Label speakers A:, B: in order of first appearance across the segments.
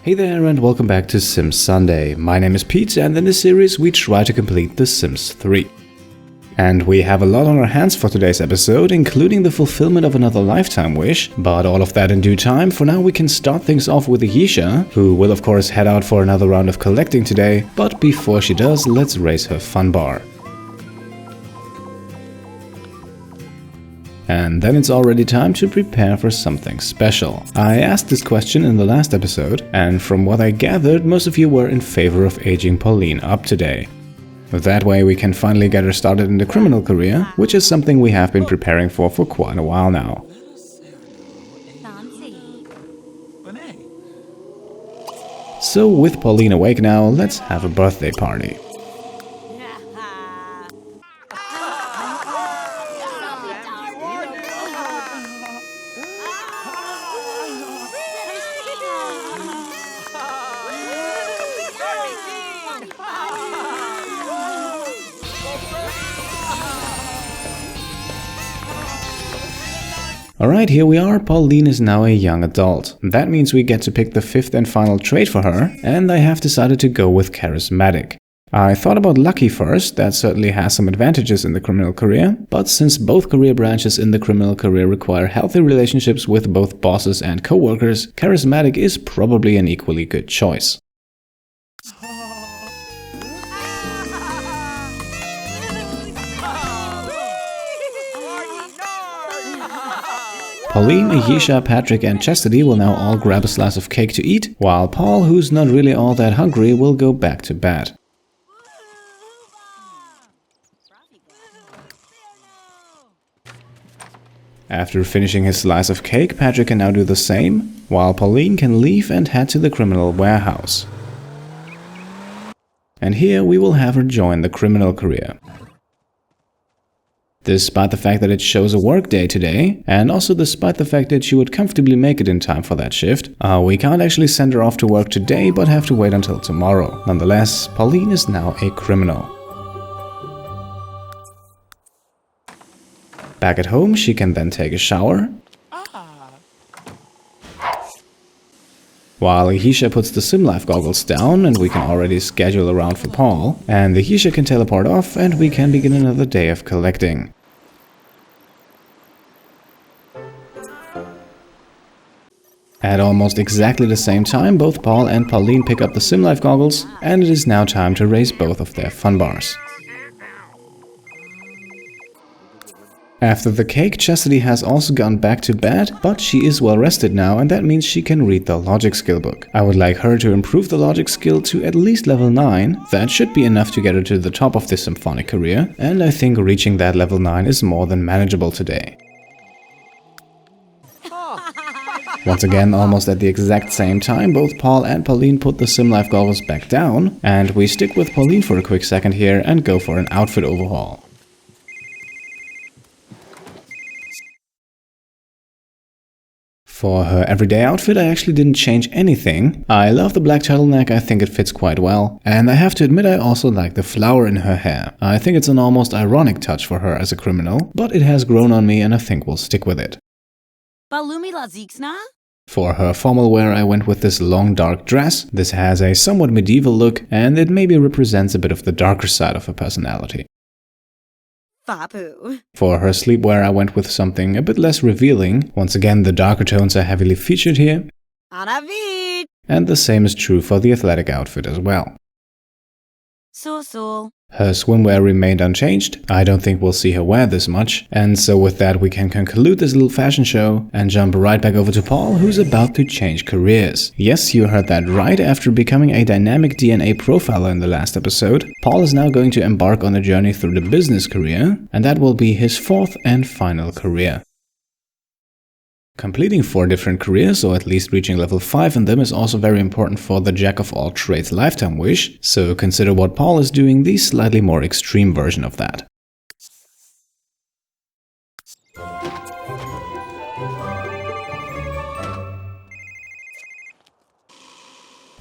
A: Hey there and welcome back to Sims Sunday. My name is Pete and in this series we try to complete The Sims 3. And we have a lot on our hands for today's episode, including the fulfillment of another lifetime wish, but all of that in due time. For now we can start things off with Ayesha, who will of course head out for another round of collecting today, but before she does, let's raise her fun bar. And then it's already time to prepare for something special. I asked this question in the last episode, and from what I gathered, most of you were in favor of aging Pauline up today. That way we can finally get her started in the criminal career, which is something we have been preparing for quite a while now. So with Pauline awake now, let's have a birthday party. Alright, here we are. Pauline is now a young adult. That means we get to pick the fifth and final trait for her, and I have decided to go with charismatic. I thought about lucky first, that certainly has some advantages in the criminal career, but since both career branches in the criminal career require healthy relationships with both bosses and co-workers, charismatic is probably an equally good choice. Pauline, Ayesha, Patrick and Chastity will now all grab a slice of cake to eat, while Paul, who's not really all that hungry, will go back to bed. After finishing his slice of cake, Patrick can now do the same, while Pauline can leave and head to the criminal warehouse. And here we will have her join the criminal career. Despite the fact that it shows a work day today, and also despite the fact that she would comfortably make it in time for that shift, we can't actually send her off to work today but have to wait until tomorrow. Nonetheless, Pauline is now a criminal. Back at home, she can then take a shower, while Ayesha puts the sim life goggles down and we can already schedule around for Paul, and Ayesha can teleport off and we can begin another day of collecting. At almost exactly the same time, both Paul and Pauline pick up the sim life goggles, and it is now time to raise both of their fun bars. After the cake, Chastity has also gone back to bed, but she is well rested now and that means she can read the logic skill book. I would like her to improve the logic skill to at least level 9. That should be enough to get her to the top of the symphonic career, and I think reaching that level 9 is more than manageable today. Once again, almost at the exact same time, both Paul and Pauline put the sim life goggles back down, and we stick with Pauline for a quick second here and go for an outfit overhaul. For her everyday outfit, I actually didn't change anything. I love the black turtleneck, I think it fits quite well. And I have to admit I also like the flower in her hair. I think it's an almost ironic touch for her as a criminal, but it has grown on me and I think we'll stick with it. For her formal wear, I went with this long dark dress. This has a somewhat medieval look and it maybe represents a bit of the darker side of her personality. For her sleepwear, I went with something a bit less revealing. Once again, the darker tones are heavily featured here. And the same is true for the athletic outfit as well. Her swimwear remained unchanged. I don't think we'll see her wear this much. And so with that, we can conclude this little fashion show and jump right back over to Paul, who's about to change careers. Yes, you heard that right. After becoming a dynamic DNA profiler in the last episode, Paul is now going to embark on a journey through the business career, and that will be his fourth and final career. Completing 4 different careers, or at least reaching level 5 in them, is also very important for the Jack of all trades lifetime wish, so consider what Paul is doing, the slightly more extreme version of that.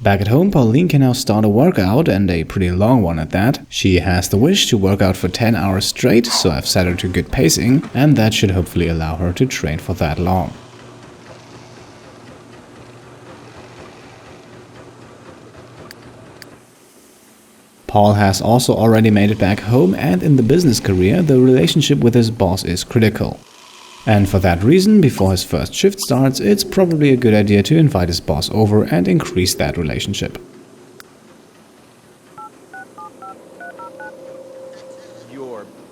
A: Back at home, Pauline can now start a workout, and a pretty long one at that. She has the wish to work out for 10 hours straight, so I've set her to good pacing, and that should hopefully allow her to train for that long. Paul has also already made it back home, and in the business career, the relationship with his boss is critical. And for that reason, before his first shift starts, it's probably a good idea to invite his boss over and increase that relationship.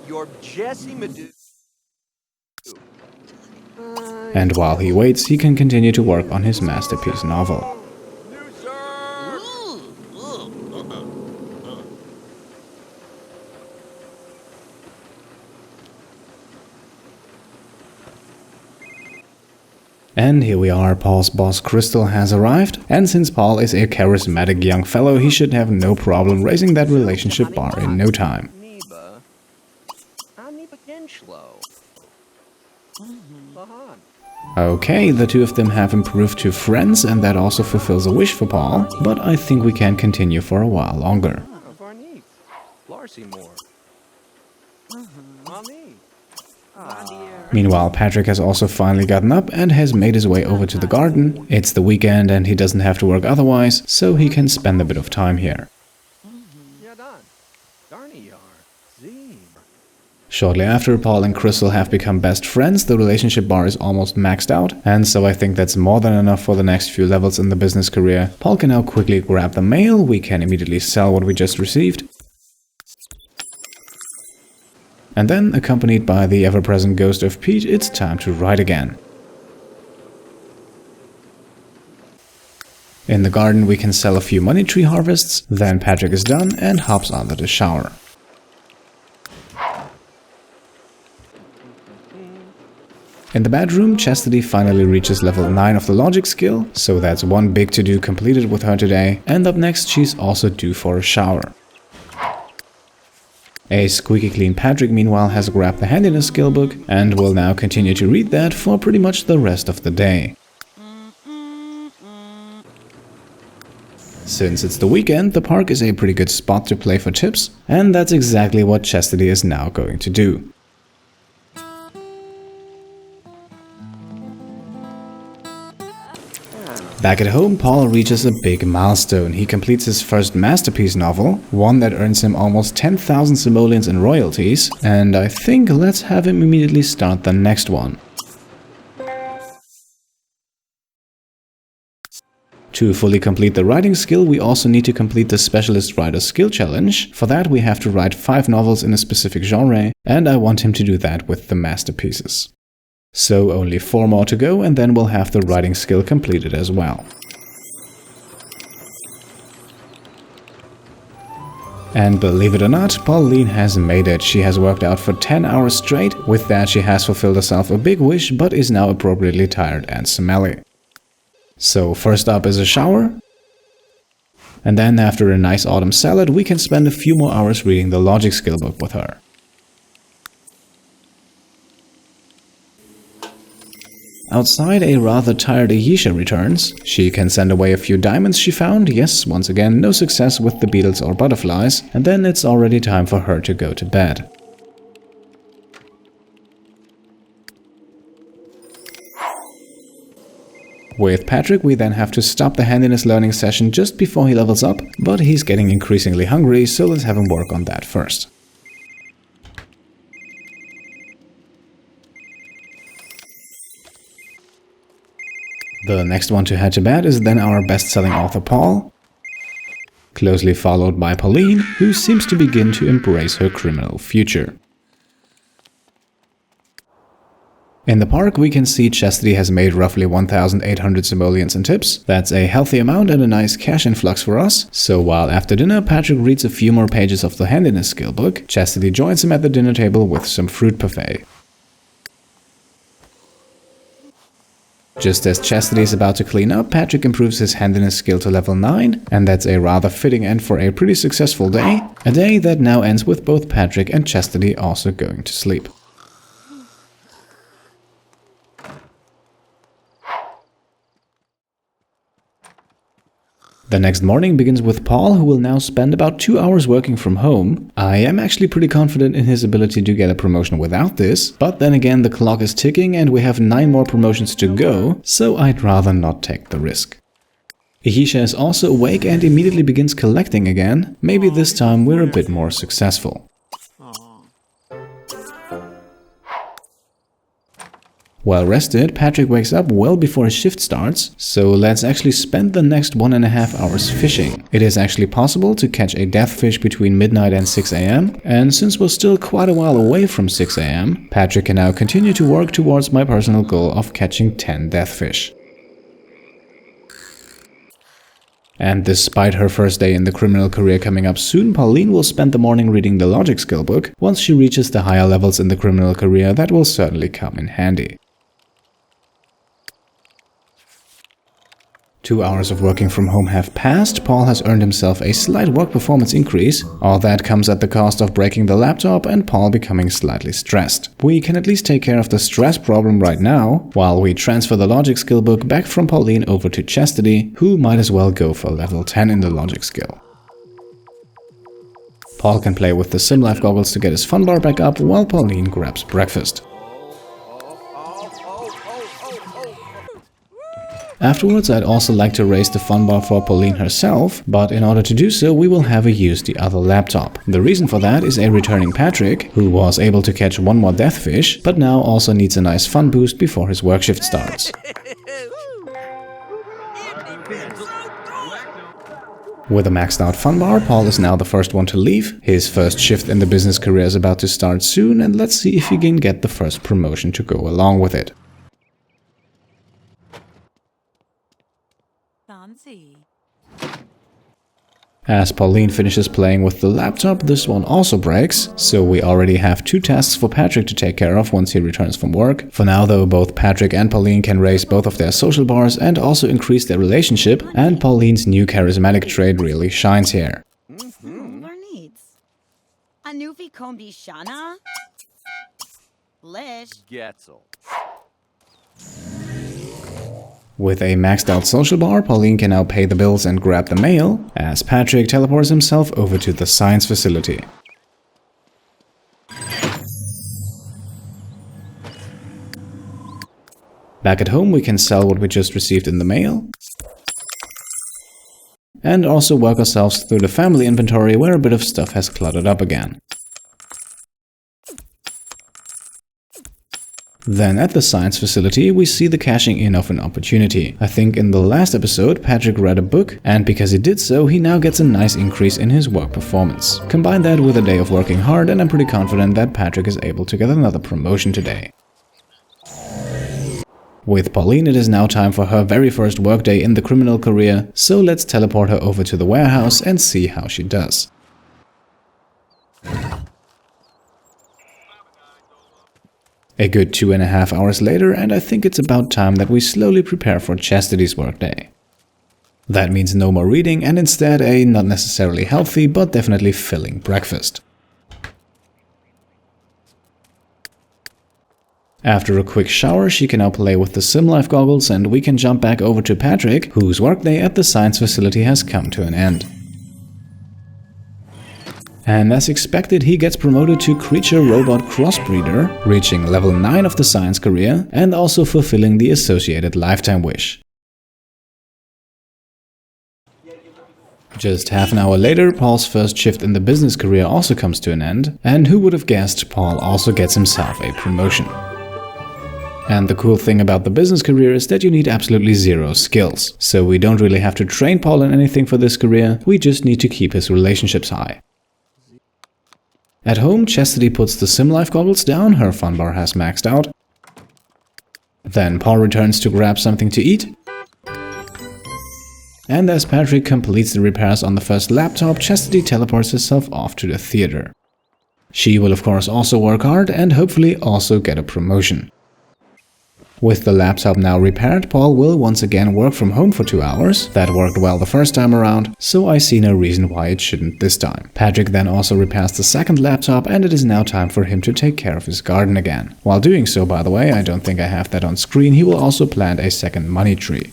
B: You're Jesse Medusa.
A: And while he waits, he can continue to work on his masterpiece novel. And here we are, Paul's boss Crystal has arrived, and since Paul is a charismatic young fellow, he should have no problem raising that relationship bar in no time. Okay, the two of them have improved to friends, and that also fulfills a wish for Paul, but I think we can continue for a while longer. Meanwhile, Patrick has also finally gotten up and has made his way over to the garden. It's the weekend and he doesn't have to work otherwise, so he can spend a bit of time here. Shortly after, Paul and Crystal have become best friends, the relationship bar is almost maxed out, and so I think that's more than enough for the next few levels in the business career. Paul can now quickly grab the mail, we can immediately sell what we just received, and then, accompanied by the ever-present ghost of Pete, it's time to write again. In the garden we can sell a few money tree harvests, then Patrick is done and hops under the shower. In the bedroom, Chastity finally reaches level 9 of the logic skill, so that's one big to-do completed with her today, and up next she's also due for a shower. A squeaky clean Patrick meanwhile has grabbed the handiness skill book and will now continue to read that for pretty much the rest of the day. Since it's the weekend, the park is a pretty good spot to play for tips, and that's exactly what Chastity is now going to do. Back at home, Paul reaches a big milestone. He completes his first masterpiece novel, one that earns him almost 10,000 simoleons in royalties, and I think let's have him immediately start the next one. To fully complete the writing skill, we also need to complete the Specialist Writer Skill Challenge. For that, we have to write 5 novels in a specific genre, and I want him to do that with the masterpieces. So only 4 more to go, and then we'll have the writing skill completed as well. And believe it or not, Pauline has made it. She has worked out for 10 hours straight. With that, she has fulfilled herself a big wish, but is now appropriately tired and smelly. So first up is a shower. And then after a nice autumn salad, we can spend a few more hours reading the logic skill book with her. Outside, a rather tired Ayesha returns. She can send away a few diamonds she found. Yes, once again, no success with the beetles or butterflies. And then it's already time for her to go to bed. With Patrick, we then have to stop the handiness learning session just before he levels up, but he's getting increasingly hungry, so let's have him work on that first. The next one to head to bed is then our best-selling author Paul, closely followed by Pauline, who seems to begin to embrace her criminal future. In the park, we can see Chastity has made roughly 1,800 simoleons in tips. That's a healthy amount and a nice cash influx for us. So while after dinner Patrick reads a few more pages of the handiness skill book, Chastity joins him at the dinner table with some fruit parfait. Just as Chastity is about to clean up, Patrick improves his handiness skill to level 9, and that's a rather fitting end for a pretty successful day. A day that now ends with both Patrick and Chastity also going to sleep. The next morning begins with Paul, who will now spend about 2 hours working from home. I am actually pretty confident in his ability to get a promotion without this, but then again the clock is ticking and we have 9 more promotions to go, so I'd rather not take the risk. Ahisha is also awake and immediately begins collecting again. Maybe this time we're a bit more successful. Well rested, Patrick wakes up well before his shift starts, so let's actually spend the next 1.5 hours fishing. It is actually possible to catch a death fish between midnight and 6 AM, and since we're still quite a while away from 6 AM, Patrick can now continue to work towards my personal goal of catching 10 death fish. And despite her first day in the criminal career coming up soon, Pauline will spend the morning reading the logic skill book. Once she reaches the higher levels in the criminal career, that will certainly come in handy. 2 hours of working from home have passed. Paul has earned himself a slight work performance increase. All that comes at the cost of breaking the laptop and Paul becoming slightly stressed. We can at least take care of the stress problem right now, while we transfer the logic skill book back from Pauline over to Chastity, who might as well go for level 10 in the logic skill. Paul can play with the sim life goggles to get his fun bar back up, while Pauline grabs breakfast. Afterwards, I'd also like to raise the fun bar for Pauline herself, but in order to do so, we will have her use the other laptop. The reason for that is a returning Patrick, who was able to catch one more death fish, but now also needs a nice fun boost before his work shift starts. With a maxed out fun bar, Paul is now the first one to leave. His first shift in the business career is about to start soon, and let's see if he can get the first promotion to go along with it. As Pauline finishes playing with the laptop, this one also breaks, so we already have 2 tasks for Patrick to take care of once he returns from work. For now though, both Patrick and Pauline can raise both of their social bars and also increase their relationship, and Pauline's new charismatic trait really shines here. With a maxed out social bar, Pauline can now pay the bills and grab the mail, as Patrick teleports himself over to the science facility. Back at home, we can sell what we just received in the mail, and also work ourselves through the family inventory, where a bit of stuff has cluttered up again. Then at the science facility, we see the cashing in of an opportunity. I think in the last episode, Patrick read a book, and because he did so, he now gets a nice increase in his work performance. Combine that with a day of working hard, and I'm pretty confident that Patrick is able to get another promotion today. With Pauline, it is now time for her very first workday in the criminal career, so let's teleport her over to the warehouse and see how she does. A good 2.5 hours later, and I think it's about time that we slowly prepare for Chastity's workday. That means no more reading and instead a not necessarily healthy but definitely filling breakfast. After a quick shower, she can now play with the sim life goggles and we can jump back over to Patrick, whose workday at the science facility has come to an end. And as expected, he gets promoted to Creature Robot Crossbreeder, reaching level 9 of the science career and also fulfilling the associated lifetime wish. Just half an hour later, Paul's first shift in the business career also comes to an end, and who would have guessed, Paul also gets himself a promotion. And the cool thing about the business career is that you need absolutely 0 skills, so we don't really have to train Paul in anything for this career, we just need to keep his relationships high. At home, Chastity puts the sim life goggles down, her fun bar has maxed out. Then Paul returns to grab something to eat. And as Patrick completes the repairs on the first laptop, Chastity teleports herself off to the theater. She will of course also work hard and hopefully also get a promotion. With the laptop now repaired, Paul will once again work from home for 2 hours. That worked well the first time around, so I see no reason why it shouldn't this time. Patrick then also repairs the second laptop and it is now time for him to take care of his garden again. While doing so, by the way, I don't think I have that on screen, he will also plant a second money tree.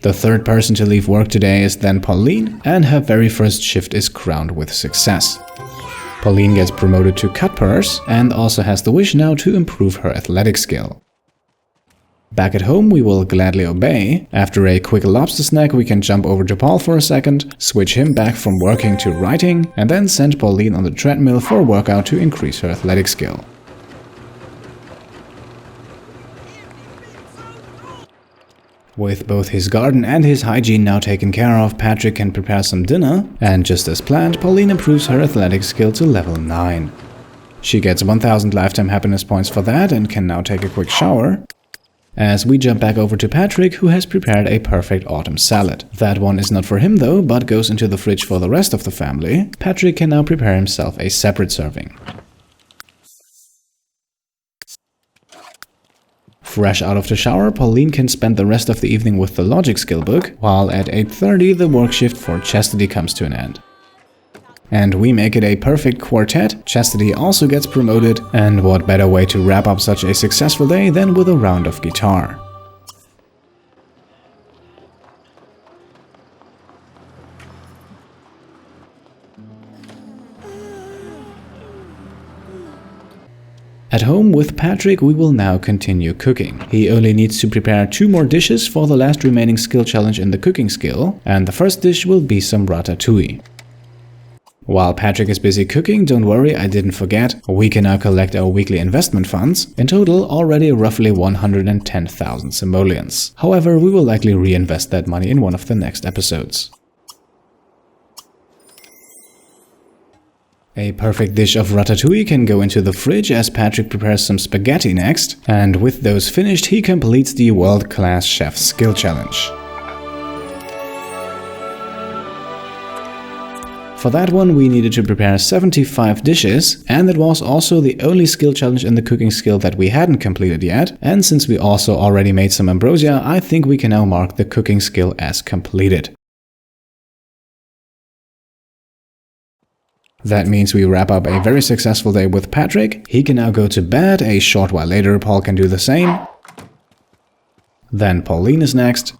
A: The third person to leave work today is then Pauline, and her very first shift is crowned with success. Pauline gets promoted to Cutpurse and also has the wish now to improve her athletic skill. Back at home, we will gladly obey. After a quick lobster snack, we can jump over to Paul for a second, switch him back from working to writing, and then send Pauline on the treadmill for a workout to increase her athletic skill. With both his garden and his hygiene now taken care of, Patrick can prepare some dinner, and just as planned, Pauline improves her athletic skill to level 9. She gets 1000 lifetime happiness points for that and can now take a quick shower. As we jump back over to Patrick, who has prepared a perfect autumn salad. That one is not for him though, but goes into the fridge for the rest of the family. Patrick can now prepare himself a separate serving. Fresh out of the shower, Pauline can spend the rest of the evening with the logic skill book, while at 8:30 the work shift for Chastity comes to an end. And we make it a perfect quartet. Chastity also gets promoted, and what better way to wrap up such a successful day than with a round of guitar. At home with Patrick, we will now continue cooking. He only needs to prepare 2 more dishes for the last remaining skill challenge in the cooking skill, and the first dish will be some ratatouille. While Patrick is busy cooking, don't worry, I didn't forget, we can now collect our weekly investment funds, in total already roughly 110,000 simoleons. However, we will likely reinvest that money in one of the next episodes. A perfect dish of ratatouille can go into the fridge as Patrick prepares some spaghetti next, and with those finished he completes the world-class chef skill challenge. For that one we needed to prepare 75 dishes, and it was also the only skill challenge in the cooking skill that we hadn't completed yet, and since we also already made some ambrosia, I think we can now mark the cooking skill as completed. That means we wrap up a very successful day with Patrick. He can now go to bed. A short while later Paul can do the same. Then Pauline is next.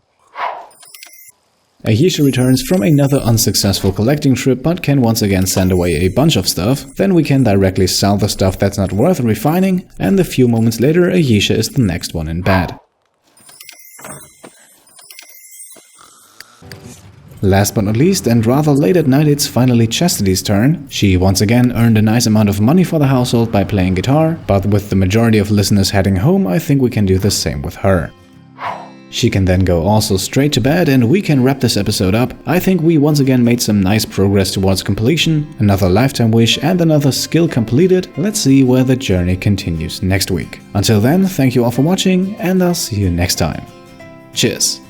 A: Ayesha returns from another unsuccessful collecting trip but can once again send away a bunch of stuff. Then we can directly sell the stuff that's not worth refining, and a few moments later Ayesha is the next one in bed. Last but not least, and rather late at night, it's finally Chastity's turn. She once again earned a nice amount of money for the household by playing guitar, but with the majority of listeners heading home, I think we can do the same with her. She can then go also straight to bed, and we can wrap this episode up. I think we once again made some nice progress towards completion, another lifetime wish and another skill completed. Let's see where the journey continues next week. Until then, thank you all for watching, and I'll see you next time. Cheers!